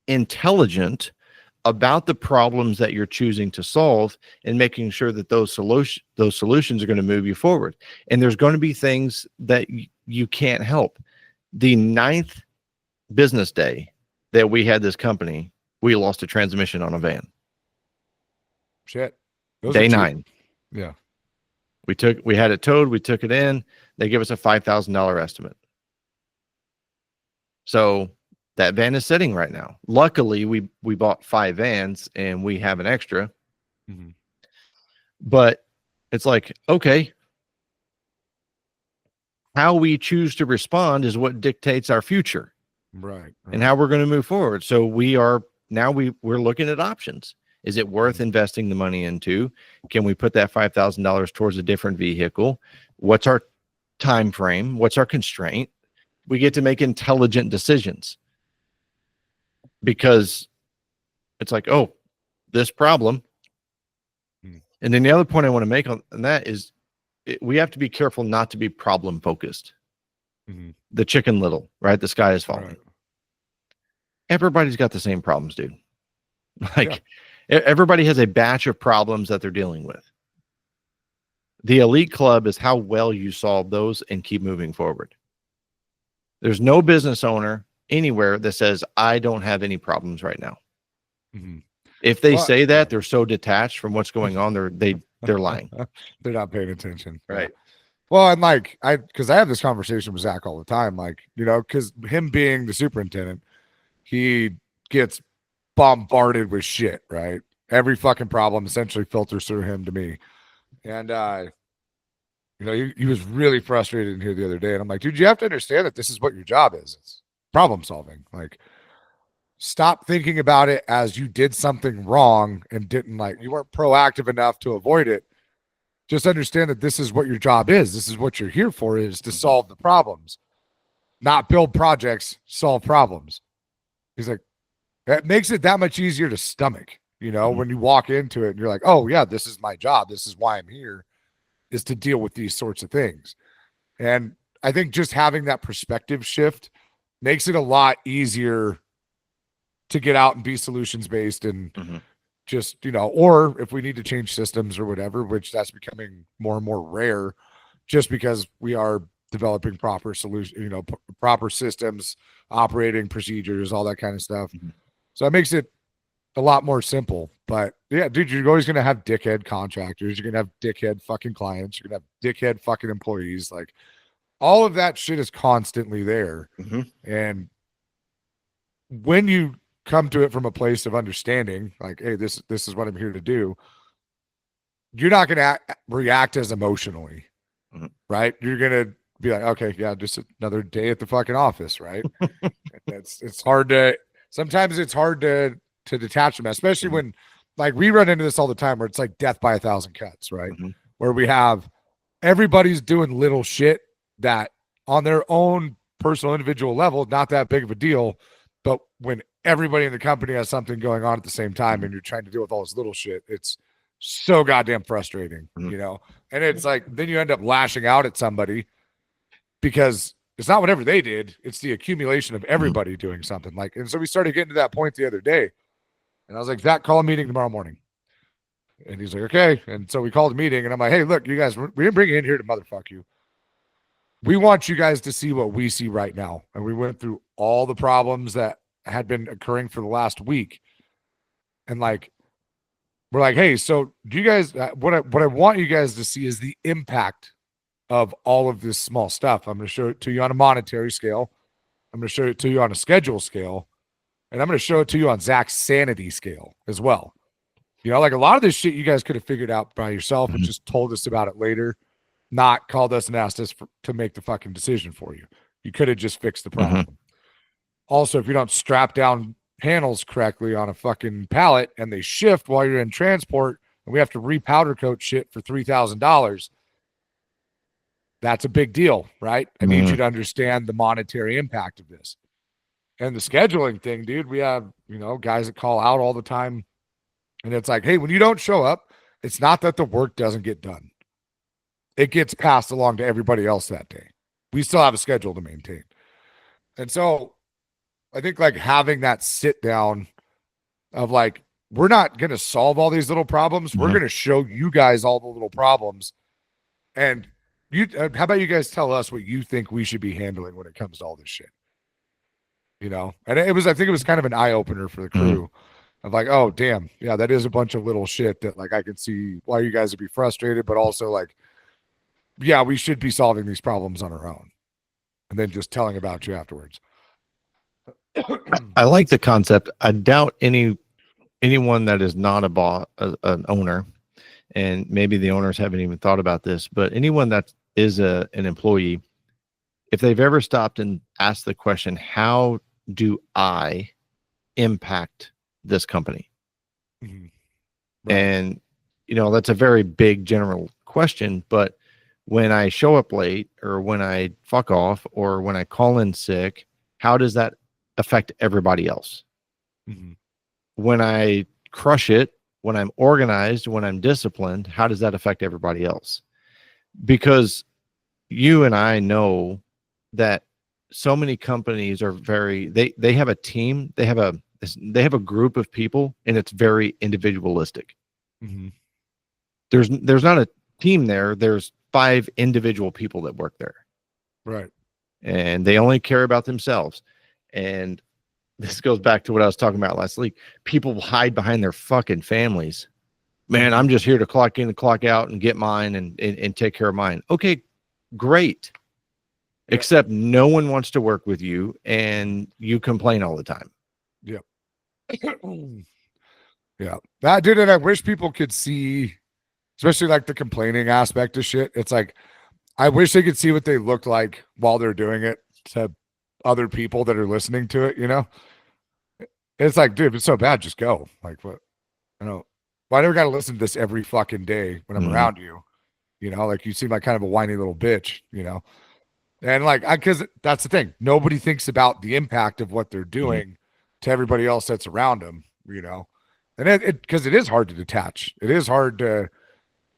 A: intelligent about the problems that you're choosing to solve and making sure that those solutions are going to move you forward. And there's going to be things that you can't help. The 9th business day that we had this company, we lost a transmission on a van.
B: Shit. Those are
A: Day
B: cheap.
A: 9.
B: Yeah.
A: We had it towed, we took it in, they give us a $5,000 estimate. So that van is sitting right now. Luckily, we bought 5 vans and we have an extra.
B: Mhm.
A: But it's like, okay, how we choose to respond is what dictates our future
B: Right.
A: and how we're going to move forward. So we're looking at options. Is it worth investing the money into? Can we put that $5,000 towards a different vehicle? What's our time frame? What's our constraint? We get to make intelligent decisions because it's like, oh, this problem. And then the other point I want to make on that is we have to be careful not to be problem focused.
B: Mhm.
A: The Chicken Little, right? The sky is falling.
B: Right.
A: Everybody's got the same problems, dude. Like everybody has a batch of problems that they're dealing with. The elite club is how well you solve those and keep moving forward. There's no business owner anywhere that says, I don't have any problems right now.
B: Mhm.
A: If they
B: Well,
A: say that, they're so detached from what's going on, they're lying.
B: They're not paying attention.
A: Right.
B: Well, and like because I have this conversation with Zach all the time, like, you know, because him being the superintendent, he gets bombarded with shit, right? Every fucking problem essentially filters through him to me. And you know, he was really frustrated in here the other day. And I'm like, dude, you have to understand that this is what your job is. It's problem solving. Like, stop thinking about it as you did something wrong and you weren't proactive enough to avoid it. Just understand that this is what your job is. This is what you're here for, is to solve the problems, not build projects, solve problems. He's like, that makes it that much easier to stomach, you know, when you walk into it and you're like, oh yeah, this is my job. This is why I'm here, is to deal with these sorts of things. And I think just having that perspective shift makes it a lot easier to get out and be solutions based and just, you know, or if we need to change systems or whatever, which that's becoming more and more rare just because we are developing proper solution, you know, proper systems, operating procedures, all that kind of stuff. So it makes it a lot more simple. But yeah, dude, you're always gonna have dickhead contractors. You're gonna have dickhead fucking clients. You're gonna have dickhead fucking employees. Like all of that shit is constantly there. And when you come to it from a place of understanding, like, hey, this is what I'm here to do, you're not gonna react as emotionally, right? You're gonna be like, okay, yeah, just another day at the fucking office, right? It's hard to sometimes it's hard to detach from that, especially when like we run into this all the time where it's like death by 1,000 cuts, right? Where we have everybody's doing little shit that on their own personal individual level, not that big of a deal. But when everybody in the company has something going on at the same time and you're trying to deal with all this little shit, it's so goddamn frustrating, you know? And it's like, then you end up lashing out at somebody because it's not whatever they did. It's the accumulation of everybody doing something like, and so we started getting to that point the other day and I was like, Zach, call a meeting tomorrow morning. And he's like, okay. And so we called a meeting and I'm like, hey, look, you guys, we didn't bring you in here to motherfuck you. We want you guys to see what we see right now. And we went through all the problems that had been occurring for the last week. And like, we're like, hey, so do you guys, what I want you guys to see is the impact of all of this small stuff. I'm going to show it to you on a monetary scale. I'm going to show it to you on a schedule scale. And I'm going to show it to you on Zach's sanity scale as well. You know, like a lot of this shit you guys could have figured out by yourself and just told us about it later, not called us and asked us to make the fucking decision for you. You could have just fixed the problem. Also, if you don't strap down panels correctly on a fucking pallet and they shift while you're in transport and we have to repowder coat shit for $3,000, that's a big deal, right? I need you to understand the monetary impact of this. And the scheduling thing, dude, we have, you know, guys that call out all the time. And it's like, hey, when you don't show up, it's not that the work doesn't get done. It gets passed along to everybody else that day. We still have a schedule to maintain. And so I think like having that sit down of like, we're not going to solve all these little problems. We're going to show you guys all the little problems. And you, how about you guys tell us what you think we should be handling when it comes to all this shit? You know, and I think it was kind of an eye opener for the crew of like, oh, damn. Yeah, that is a bunch of little shit that like I can see why you guys would be frustrated, but also like, yeah, we should be solving these problems on our own and then just telling about you afterwards.
A: I like the concept. I doubt anyone that is not a boss, an owner, and maybe the owners haven't even thought about this, but anyone that is an employee, if they've ever stopped and asked the question, how do I impact this company? Right. And, you know, that's a very big general question, but when I show up late or when I fuck off or when I call in sick, how does that affect everybody else? When I crush it, when I'm organized, when I'm disciplined, how does that affect everybody else? Because you and I know that so many companies are they have a team, they have a group of people, and it's very individualistic. There's not a team there. There's 5 individual people that work there.
B: Right.
A: And they only care about themselves. And this goes back to what I was talking about last week. People hide behind their fucking families. Man, I'm just here to clock in and clock out and get mine and take care of mine. Okay, great. Yeah. Except no one wants to work with you and you complain all the time.
B: Yep. Yeah. That dude, and I wish people could see, especially like the complaining aspect of shit. It's like, I wish they could see what they look like while they're doing it to other people that are listening to it, you know? It's like, dude, if it's so bad, just go. Like, what? I know. Well, I never got to listen to this every fucking day when I'm around you. You know, like you seem like kind of a whiny little bitch, you know? And like, because that's the thing. Nobody thinks about the impact of what they're doing to everybody else that's around them, you know? And because it is hard to detach. It is hard to,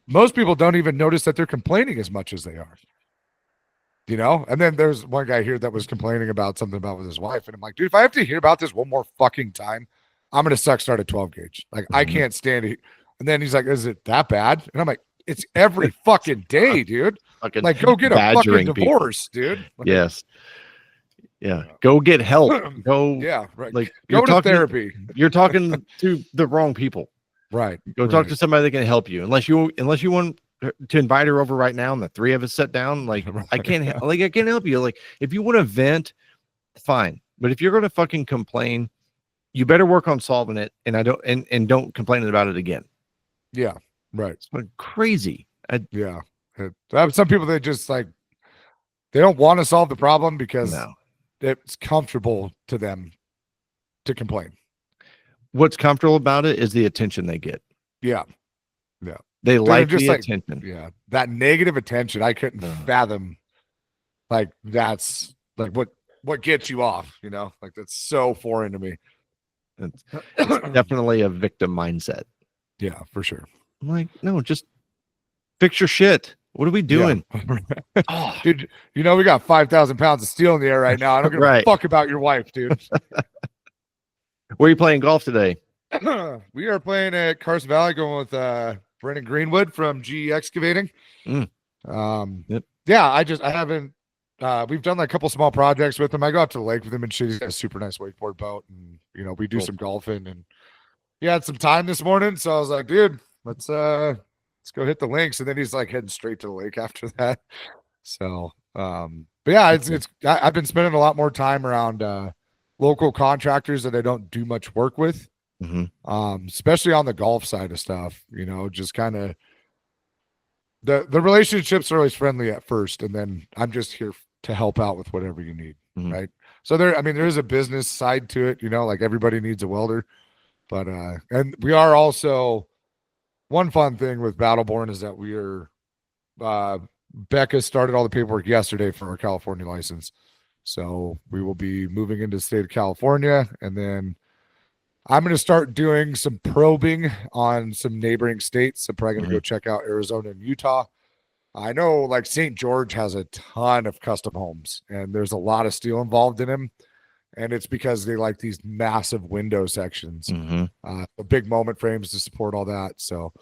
B: most people don't even notice that they're complaining as much as they are. You know? And then there's one guy here that was complaining about something about with his wife. And I'm like, dude, if I have to hear about this one more fucking time, I'm going to start a 12 gauge. Like, I can't stand it. And then he's like, is it that bad? And I'm like, it's every fucking day, dude. Like, go get a fucking divorce, dude. Like,
A: yes. Yeah. Go get help. Go.
B: Yeah, right.
A: Like
B: Go
A: you're
B: to
A: talking,
B: therapy.
A: you're talking to the wrong people.
B: Right.
A: Go talk to somebody that can help you. Unless you want to invite her over right now and the three of us sit down. Like I can't help you. Like if you want to vent, fine. But if you're going to fucking complain, you better work on solving it. And don't complain about it again.
B: Yeah. Right.
A: It's crazy.
B: Yeah. Some people, they just like, they don't want to solve the problem because it's comfortable to them to complain.
A: What's comfortable about it is the attention they get.
B: Yeah. Yeah.
A: They like
B: just
A: the
B: like,
A: attention.
B: Yeah. That negative attention, I couldn't fathom. Like that's like what gets you off, you know? Like that's so foreign to me.
A: It's definitely a victim mindset.
B: Yeah, for sure.
A: I'm like, no, just fix your shit. What are we doing?
B: Yeah. Dude, you know, we got 5,000 pounds of steel in the air right now. I don't give a fuck about your wife, dude.
A: Where are you playing golf today?
B: We are playing at Carson Valley, going with Brendan Greenwood from GE Excavating.
A: Yep.
B: Yeah, I haven't we've done like a couple small projects with him. I go out to the lake with him and shit. He's got a super nice wakeboard boat, and you know, we do some golfing, and he had some time this morning, so I was like, dude, let's go hit the links. And then he's like heading straight to the lake after that. So but yeah, I've been spending a lot more time around local contractors that I don't do much work with. Especially on the golf side of stuff, you know, just kind of the relationships are always friendly at first, and then I'm just here to help out with whatever you need. Right. So there is a business side to it, you know, like everybody needs a welder, but and we are also, one fun thing with Battleborn is that we are Becca started all the paperwork yesterday for our California license. So we will be moving into the state of California, and then I'm going to start doing some probing on some neighboring states. I'm probably going to go check out Arizona and Utah. I know like St. George has a ton of custom homes, and there's a lot of steel involved in them. And it's because they like these massive window sections, the big moment frames to support all that. So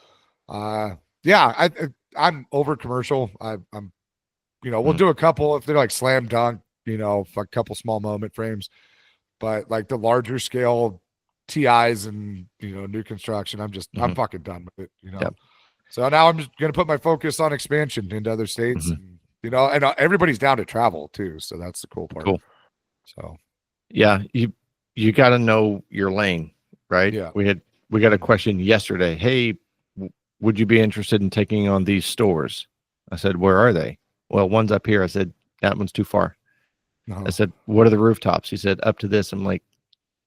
B: yeah, I'm over commercial. I'm, you know, we'll do a couple if they're like slam dunk, you know, a couple small moment frames, but like the larger scale TIs and, you know, new construction, I'm fucking done with it, you know? Yep. So now I'm just going to put my focus on expansion into other states, and, you know, and everybody's down to travel too. So that's the cool part. Cool. So
A: yeah, you got to know your lane, right?
B: Yeah.
A: We got a question yesterday. Hey, would you be interested in taking on these stores? I said, where are they? Well, one's up here. I said, that one's too far. I said, what are the rooftops? He said, up to this. I'm like,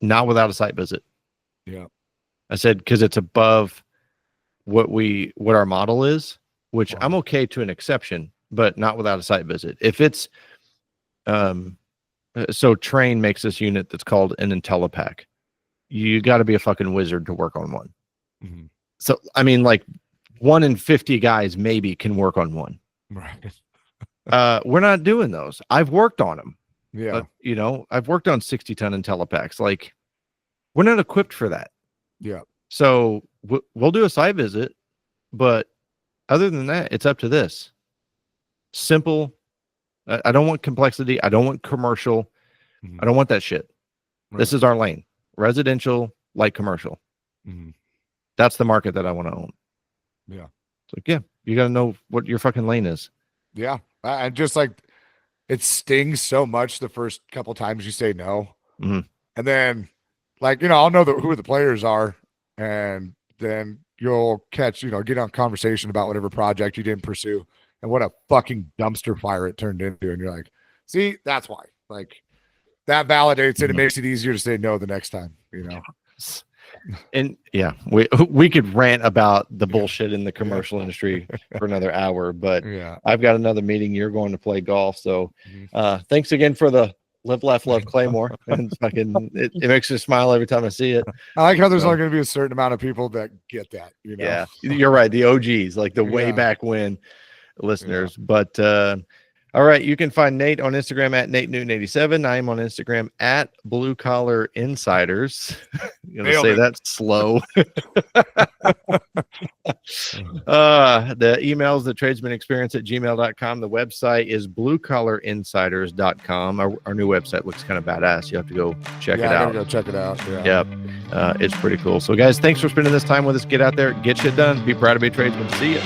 A: not without a site visit.
B: Yeah.
A: I said, because it's above what our model is, which I'm okay to an exception, but not without a site visit. If it's so Train makes this unit that's called an IntelliPack. You got to be a fucking wizard to work on one. So I mean, like 1 in 50 guys maybe can work on one.
B: Right.
A: We're not doing those. I've worked on them.
B: Yeah.
A: But, you know, I've worked on 60-ton IntelliPacks. Like, we're not equipped for that.
B: Yeah.
A: So we'll do a site visit, but other than that, it's up to this. Simple. I don't want complexity. I don't want commercial. I don't want that shit. Right. This is our lane. Residential, light commercial. That's the market that I want to own.
B: Yeah.
A: It's like, yeah, you got to know what your fucking lane is.
B: Yeah. And just like, it stings so much the first couple times you say no. And then, like, you know, I'll know who the players are, and then you'll catch, you know, get on conversation about whatever project you didn't pursue and what a fucking dumpster fire it turned into. And you're like, see, that's why. Like, that validates it. It makes it easier to say no the next time, you know?
A: And yeah, we could rant about the bullshit in the commercial industry for another hour, but I've got another meeting. You're going to play golf. So thanks again for the Live, Laugh, Love Claymore. And fucking, it makes me smile every time I see it.
B: I like how there's only going to be a certain amount of people that get that, you know?
A: Yeah, you're right. The OGs, like the way back when listeners. But All right. You can find Nate on Instagram at Nate Newton 87. I am on Instagram at Blue Collar Insiders. I'm going to
B: Nailed
A: say
B: it.
A: that slow. The email is the tradesmanexperience@gmail.com. The website is bluecollarinsiders.com. Our new website looks kind of badass. You have to go check it
B: I
A: out.
B: gotta go check it out. Yeah.
A: Yep. It's pretty cool. So, guys, thanks for spending this time with us. Get out there, get shit done. Be proud to be a tradesman. See you.